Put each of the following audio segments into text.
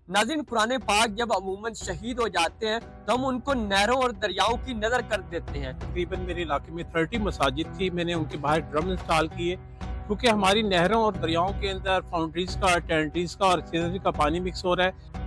नाज़रीन, कुरान पाक जब अमूमन शहीद हो जाते हैं तो हम उनको नहरों और दरियाओं की नज़र कर देते हैं। तकरीबन मेरे इलाके में 30 मसाजिद थी। मैंने उनके बाहर ड्रम इंस्टॉल किए क्योंकि हमारी नहरों और दरियाओं के अंदर फाउंड्रीज का, टैंट्रीज का और सीनरी का पानी मिक्स हो रहा है।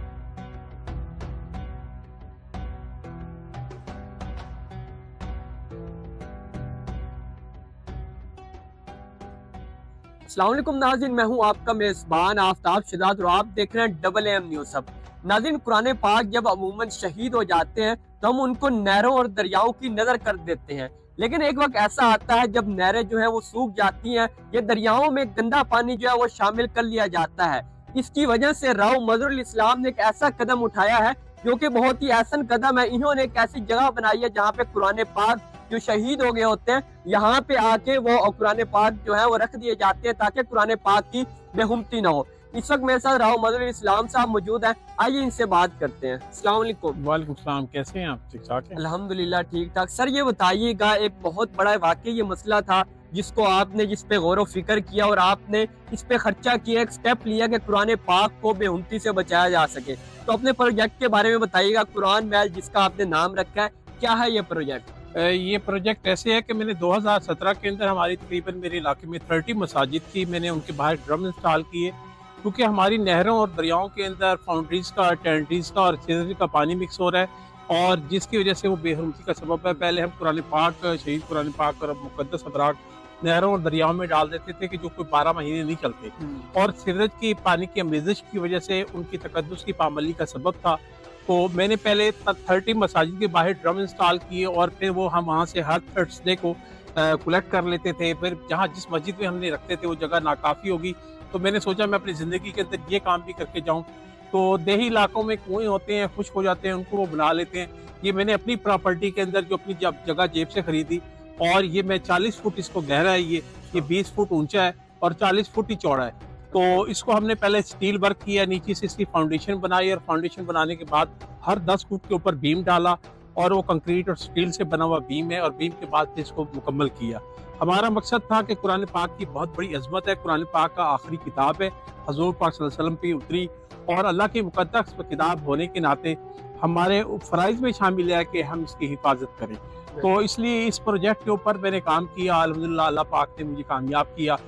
अस्सलाम वालेकुम नाज़रीन, मैं हूं आपका मेज़बान आफ्ताब शहजाद और आप देख रहे हैं डबल एम न्यूज़ हब। नाज़रीन, कुरान पाक जब अमूमन शहीद हो जाते हैं तो हम उनको नहरों और दरियाओं की नज़र कर देते हैं, लेकिन एक वक्त ऐसा आता है जब नहरें जो है वो सूख जाती हैं या दरियाओं में गंदा पानी जो है वो शामिल कर लिया जाता है। इसकी वजह से राव मजहरुल इस्लाम ने एक ऐसा कदम उठाया है जो कि बहुत ही ऐसा कदम है। इन्होंने एक ऐसी जगह बनाई है जहाँ पे कुरान पाक जो शहीद हो गए होते हैं यहाँ पे आके वो कुरान पाक जो है वो रख दिए जाते हैं ताकि कुरान पाक की बेहुमती ना हो। इस वक्त मेरे साथ राव मजहरुल इस्लाम साहब मौजूद हैं, आइए इनसे बात करते हैं। अस्सलाम वालेकुम। वालेकुम सलाम, कैसे हैं आप? ठीक ठाक हैं? अल्हम्दुलिल्लाह ठीक ठाक। सर ये बताइएगा, एक बहुत बड़ा वाकई ये मसला था जिसको आपने जिस पे गौर व फिक्र किया और आपने इस पे खर्चा किया, एक स्टेप लिया कि कुरान पाक को बेहुमती से बचाया जा सके। तो अपने प्रोजेक्ट के बारे में बताइएगा, कुरान महल जिसका आपने नाम रखा है, क्या है ये प्रोजेक्ट? ये प्रोजेक्ट ऐसे है कि मैंने 2017 के अंदर हमारी तकरीबन मेरे इलाके में 30 मसाजिद थी। मैंने उनके बाहर ड्रम इंस्टॉल किए क्योंकि हमारी नहरों और दरियाओं के अंदर फाउंड्रीज का, टैंट्रीज का और सीनरी का पानी मिक्स हो रहा है और जिसकी वजह से वो बेहरमती का सबब है। पहले हम कुरान पाक, शहीद कुरान पाक और मुकद्दस अबराक नहरों और दरियाओं में डाल देते थे कि जो कोई 12 महीने नहीं चलते और सीवरेज की पानी की अमेजिश की वजह से उनकी तकद्दुस की पाबंदी का सबब था। तो मैंने पहले 30 मसाजिद के बाहर ड्रम इंस्टॉल किए और फिर वो हम वहाँ से हर थर्सडे को कलेक्ट कर लेते थे। फिर जहाँ जिस मस्जिद में हमने रखते थे वो जगह नाकाफ़ी होगी, तो मैंने सोचा मैं अपनी ज़िंदगी के अंदर ये काम भी करके जाऊँ। तो देही इलाकों में कुएँ होते हैं, खुश्क हो जाते हैं, उनको वो बना लेते हैं। ये मैंने अपनी प्रॉपर्टी के अंदर जो अपनी जगह जेब से खरीदी और ये मैं 40 फुट इसको गहरा है, ये 20 फुट ऊंचा है और 40 फुट ही चौड़ा है। तो इसको हमने पहले स्टील वर्क किया, नीचे से इसकी फाउंडेशन बनाई और फाउंडेशन बनाने के बाद हर 10 फुट के ऊपर बीम डाला और वो कंक्रीट और स्टील से बना हुआ बीम है और बीम के बाद फिर इसको मुकम्मल किया। हमारा मकसद था कि कुरान पाक की बहुत बड़ी अजमत है, कुरान पाक का आखिरी किताब है, हजूर पाक सल्लल्लाहु अलैहि वसल्लम पे उतरी और अल्लाह की मुकद्दस किताब होने के नाते हमारे फ़राइज़ में शामिल है कि हम इसकी हिफाजत करें। तो इसलिए इस प्रोजेक्ट के ऊपर मैंने काम किया, अल्हम्दुलिल्लाह अल्लाह पाक ने मुझे कामयाब किया।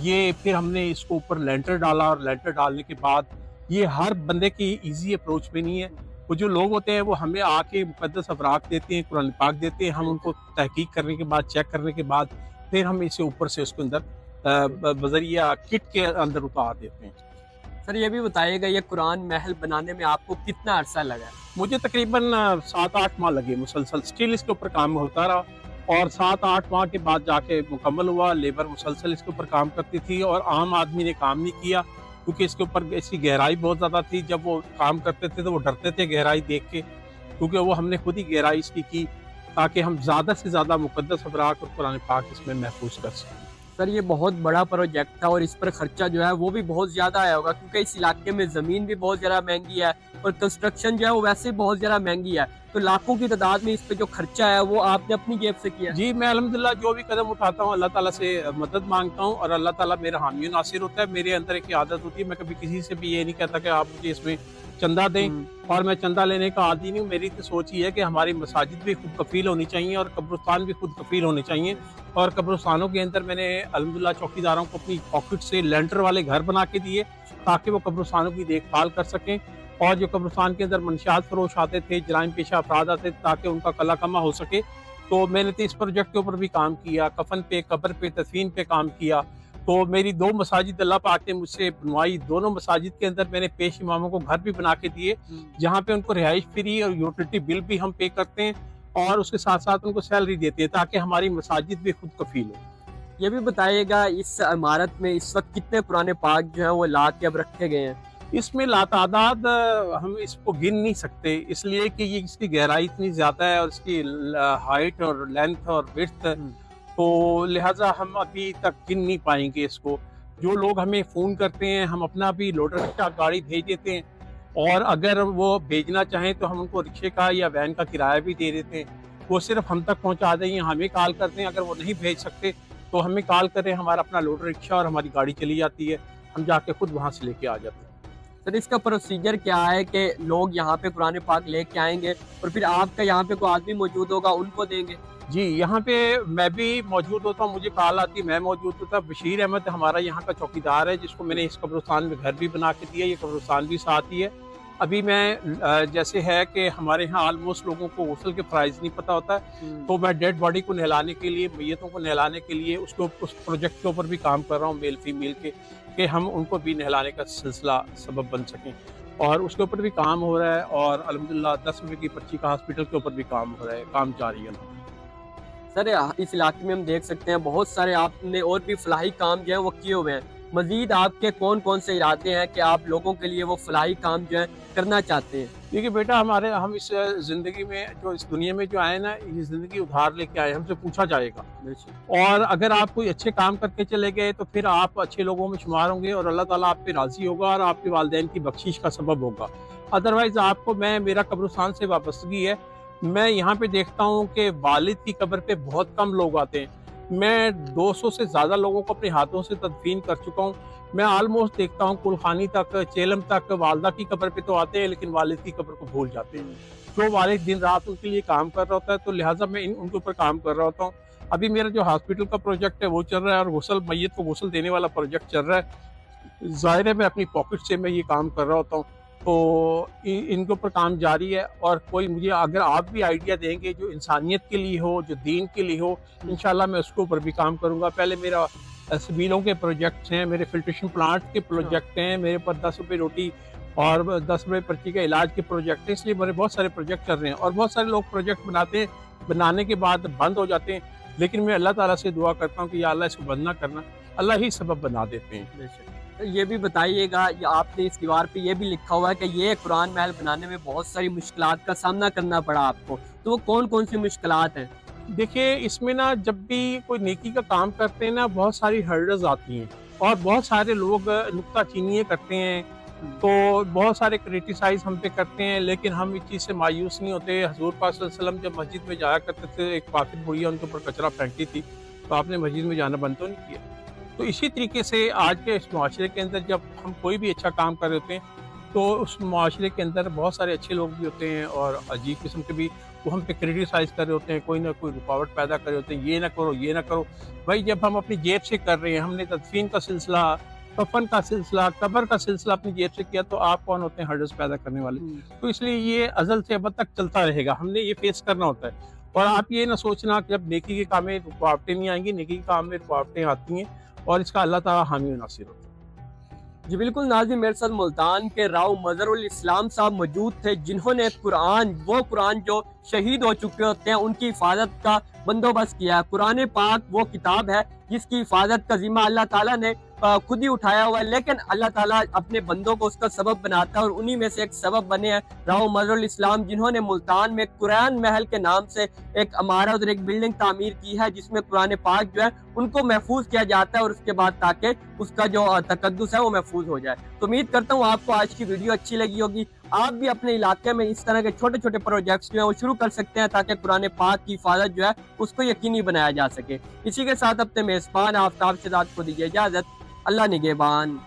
ये फिर हमने इसको ऊपर लेंटर डाला और लेंटर डालने के बाद ये हर बंदे की इजी अप्रोच में नहीं है। वो जो लोग होते हैं वो हमें आके मुकद्दस अवराक देते हैं, कुरान पाक देते हैं, हम उनको तहकीक करने के बाद, चेक करने के बाद फिर हम इसे ऊपर से उसके अंदर बजरिया किट के अंदर उतार देते हैं। सर ये भी बताइएगा, ये कुरान महल बनाने में आपको कितना अरसा लगा? मुझे तकरीबन 7-8 माह लगे मुसलसल, स्टिल इसके ऊपर काम होता रहा और 7-8 माह के बाद जाके मुकम्मल हुआ। लेबर मुसलसल इसके ऊपर काम करती थी और आम आदमी ने काम नहीं किया क्योंकि इसके ऊपर इसकी गहराई बहुत ज़्यादा थी। जब वो काम करते थे तो वो डरते थे गहराई देख के, क्योंकि वो हमने खुद ही गहराई इसकी की ताकि हम ज़्यादा से ज़्यादा मुकद्दस अबराक और कुरान पाक इसमें महफूज कर सकें। सर ये बहुत बड़ा प्रोजेक्ट था और इस पर खर्चा जो है वो भी बहुत ज्यादा आया होगा क्योंकि इस इलाके में जमीन भी बहुत ज्यादा महंगी है और कंस्ट्रक्शन जो है वो वैसे ही बहुत ज्यादा महंगी है। तो लाखों की तादाद में इस पे जो खर्चा है वो आपने अपनी जेब से किया? जी, मैं अल्हम्दुलिल्लाह जो भी कदम उठाता हूँ अल्लाह ताला से मदद मांगता हूँ और अल्लाह ताला मेरा हामी नासिर होता है। मेरे अंदर एक आदत होती है, मैं कभी किसी से भी ये नहीं कहता कि आप मुझे इसमें चंदा दें और मैं चंदा लेने का आदी नहीं हूँ। मेरी तो सोच ये है कि हमारी मसाजिद भी खुद कफील होनी चाहिए और कब्रिस्तान भी खुद कफील होने चाहिए। और कब्रिस्तानों के अंदर मैंने अल्हम्दुलिल्लाह चौकीदारों को अपनी पॉकेट से लेंटर वाले घर बना के दिए ताकि वो कब्रिस्तानों की देखभाल कर सकें और जो कब्रिस्तान के अंदर मंशियात फरोश आते थे, जराइम पेशा अफराद आते थे ताकि उनका कला कमा हो सके। तो मैंने तो इस प्रोजेक्ट के ऊपर भी काम किया, कफन पे, कब्र पे, तदफीन पे काम किया। तो मेरी 2 मसाजिद अल्लाह पाक ने मुझसे बनवाई। दोनों मसाजिद के अंदर मैंने पेश इमामों को घर भी बना के दिए जहाँ पे उनको रिहाइश फ्री और यूटिलिटी बिल भी हम पे करते हैं और उसके साथ साथ उनको सैलरी देते हैं ताकि हमारी मसाजिद भी खुद कफील हो। ये भी बताइएगा, इस इमारत में इस वक्त कितने पुराने पाक जो है वो ला के अब रखे गए हैं? इसमें लातादाद हम इसको गिन नहीं सकते, इसलिए कि ये इसकी गहराई इतनी ज़्यादा है और इसकी हाइट और लेंथ और विड्थ, तो लिहाजा हम अभी तक गिन नहीं पाएंगे इसको। जो लोग हमें फ़ोन करते हैं हम अपना भी लोडर रिक्शा गाड़ी भेज देते हैं और अगर वो भेजना चाहें तो हम उनको रिक्शे का या वैन का किराया भी दे देते हैं। वो सिर्फ हम तक पहुंचा दें या हमें कॉल करते हैं। अगर वो नहीं भेज सकते तो हमें कॉल करें, हमारा अपना लोडर रिक्शा और हमारी गाड़ी चली जाती है, हम जाके खुद वहाँ से लेके आ जाते हैं। सर इसका प्रोसीजर क्या है कि लोग यहाँ पे कुरान पाक लेके आएंगे और फिर आपका यहाँ पे कोई आदमी मौजूद होगा उनको देंगे? जी, यहाँ पे मैं भी मौजूद होता हूँ, मुझे कॉल आती, मैं मौजूद होता। बशीर अहमद हमारा यहाँ का चौकीदार है, जिसको मैंने इस कब्रिस्तान में घर भी बना के दिया, ये कब्रिस्तान भी साथ ही है। अभी मैं जैसे है कि हमारे यहाँ ऑलमोस्ट लोगों को गुस्ल के फ़राइज़ नहीं पता होता है, तो मैं डेड बॉडी को नहलाने के लिए, मैयतों को नहलाने के लिए उस प्रोजेक्ट के ऊपर भी काम कर रहा हूँ, मेल फीमेल के, कि हम उनको भी नहलाने का सिलसिला सबब बन सकें। और उसके ऊपर भी काम हो रहा है, और अल्हम्दुलिल्लाह 10 रुपए की पर्ची का हॉस्पिटल के ऊपर भी काम हो रहा है, काम जारी है। सर इस इलाके में हम देख सकते हैं बहुत सारे आपने और भी फलाही काम जो है वो किए हुए हैं। मजीद आपके कौन कौन से इरादे हैं कि आप लोगों के लिए वो फलाही काम जो है करना चाहते हैं? देखिए बेटा, हम इस ज़िंदगी में, जो इस दुनिया में जो आए ना, ये ज़िंदगी उधार लेके आए, हमसे पूछा जाएगा। और अगर आप कोई अच्छे काम करके चले गए तो फिर आप अच्छे लोगों में शुमार होंगे, और अल्लाह ताला आप पे राज़ी होगा और आपके वालिदैन की बख्शिश का सबब होगा। अदरवाइज़ आपको, मेरा कब्रिस्तान से वाबस्तगी है, मैं यहाँ पे देखता हूँ कि वालिद की कब्र पे बहुत कम लोग आते हैं। मैं 200 से ज़्यादा लोगों को अपने हाथों से तदफीन कर चुका हूँ। मैं ऑलमोस्ट देखता हूँ कुलखानी तक, चेलम तक वालदा की कब्र पे तो आते हैं, लेकिन वालिद की कब्र को भूल जाते हैं। जो वालिद दिन रात उनके लिए काम कर रहा होता है, तो लिहाजा मैं उनके ऊपर काम कर रहा होता हूँ। अभी मेरा जो हॉस्पिटल का प्रोजेक्ट है वो चल रहा है, और मैयत को गुस्ल देने वाला प्रोजेक्ट चल रहा है। ज़ाहिर है मैं अपनी पॉकेट से मैं ये काम कर रहा होता हूँ, तो इनके ऊपर काम जारी है। और कोई मुझे, अगर आप भी आइडिया देंगे जो इंसानियत के लिए हो, जो दीन के लिए हो, इंशाल्लाह मैं उसके ऊपर भी काम करूँगा। पहले मेरा सबीलों के प्रोजेक्ट्स हैं, मेरे फिल्ट्रेशन प्लांट के प्रोजेक्ट हैं, मेरे पर 10 रुपये रोटी और 10 रुपये पर्ची का इलाज के प्रोजेक्ट हैं। इसलिए मेरे बहुत सारे प्रोजेक्ट चल रहे हैं, और बहुत सारे लोग प्रोजेक्ट बनाते हैं, बनाने के बाद बंद हो जाते हैं। लेकिन मैं अल्लाह ताला से दुआ करता हूँ कि या अल्लाह इसको बंद ना करना, अल्लाह ही सबब बना देते हैं। तो ये भी बताइएगा, ये आपने इस दीवार पे ये भी लिखा हुआ है कि ये कुरान महल बनाने में बहुत सारी मुश्किलात का सामना करना पड़ा आपको, तो वो कौन कौन सी मुश्किलात हैं? देखिए, इसमें ना जब भी कोई नेकी का काम करते हैं ना, बहुत सारी हर्डल्स आती हैं, और बहुत सारे लोग नुक्ताचीनियाँ करते हैं, तो बहुत सारे क्रिटिसाइज हम पे करते हैं। लेकिन हम इस चीज़ से मायूस नहीं होते। हजूर पाक सल्लल्लाहु अलैहि वसल्लम जब मस्जिद में जाया करते थे, एक काफिर बुढ़िया उनके ऊपर कचरा फेंकती थी, तो आपने मस्जिद में जाना बंद तो नहीं किया। तो इसी तरीके से आज के इस माशरे के अंदर जब हम कोई भी अच्छा काम कर रहे होते हैं, तो उस माशरे के अंदर बहुत सारे अच्छे लोग भी होते हैं, और अजीब किस्म के भी, वो हम पे क्रिटिसाइज कर रहे होते हैं, कोई ना कोई रुकावट पैदा कर रहे होते हैं, ये ना करो, ये ना करो। भाई, जब हम अपनी जेब से कर रहे हैं, हमने तदफीन का सिलसिला, कफन का सिलसिला, कब्र का सिलसिला अपनी जेब से किया, तो आप कौन होते हैं हर्डल्स पैदा करने वाले? तो इसलिए ये अज़ल से अब तक चलता रहेगा, हमने ये फेस करना होता है। और आप ये ना सोचना कि जब नेकी के काम में रुकावटें नहीं आएंगी, नेकी के काम में रुकावटें आती हैं, और इसका अल्लाह ताला हामी नासिर होता है। जी बिल्कुल नाज़रीन, मेरे साथ मुल्तान के राव मज़हरुल इस्लाम साहब मौजूद थे, जिन्होंने वो कुरान जो शहीद हो चुके होते हैं उनकी हिफाजत का बंदोबस्त किया है। कुरान पाक वो किताब है जिसकी हिफाजत का जिम्मा अल्लाह ताला ने खुद ही उठाया हुआ है, लेकिन अल्लाह ताला अपने बंदों को उसका सबब बनाता है, और उन्हीं में से एक सबब बने हैं राव मज़हरुल इस्लाम, जिन्होंने मुल्तान में कुरान महल के नाम से एक इमारत और एक बिल्डिंग तामीर की है, जिसमें कुरान पाक जो है उनको महफूज किया जाता है, और उसके बाद ताकि उसका जो तकद्दुस है वो महफूज हो जाए। तो उम्मीद करता हूँ आपको आज की वीडियो अच्छी लगी होगी। आप भी अपने इलाके में इस तरह के छोटे छोटे प्रोजेक्ट्स जो है वो शुरू कर सकते हैं, ताकि कुरान पाक की हिफाजत जो है उसको यकीनी बनाया जा सके। इसी के साथ अपने मेज़बान आफ्ताब शहजाद को दीजिए इजाज़त। अल्लाह निगहबान।